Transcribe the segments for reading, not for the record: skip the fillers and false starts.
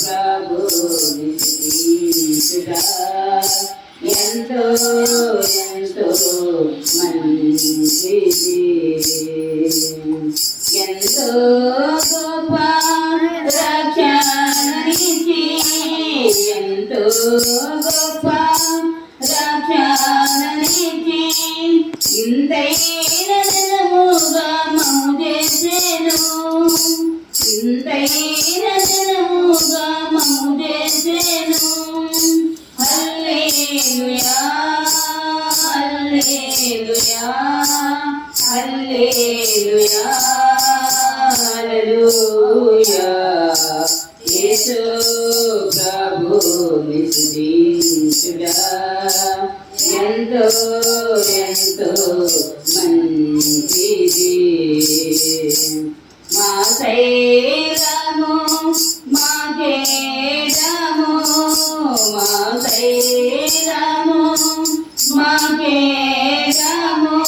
ప్రభుని స్తుతించుట ఎంతో ఎంతో మంచిది. ఎంతో గొప్ప రక్షణనిచ్చి ఎంతో గొప్ప రక్షణనిచ్చి ఇంతైన జనముగా మమ్ము చేసెను. ఇంతైన జనముగా మమ్ము చేసెను. హల్లెలూయా హల్లెలూయా హల్లెలూయా హల్లెలూయా. యేసు ప్రభుని స్తుతించుట ఎంతో ఎంతో మంచిది. మా శైలము మా కేడము మా శైలము మా కేడము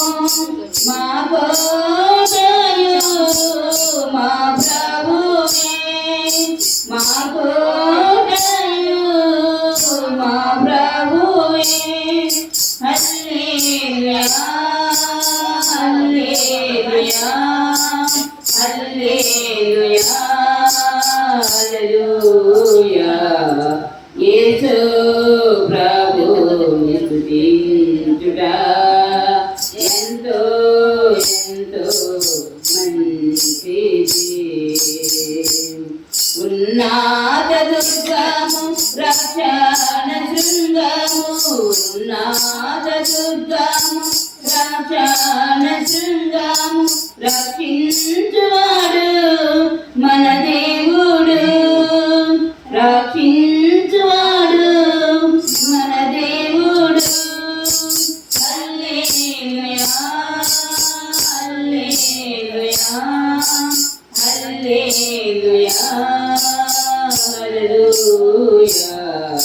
మా కోటయు మా ప్రభువే మా కోటయు మా ప్రభువే. హల్లెలూయా హల్లెలూయా హల్లెలూయా హల్లెలూయా. యేసు ప్రభుని స్తుతించుట ఎంతో ఎంతో మంచిది. ఉన్నత దుర్గము రక్షణ శృంగము ఉన్నత దుర్గము రక్షణ శృంగము రక్షించువాడు మన దేవుడు రక్షించువాడు మన దేవుడు. హల్లెలూయా హల్లెలూయా హల్లెలూయా హల్లెలూయా.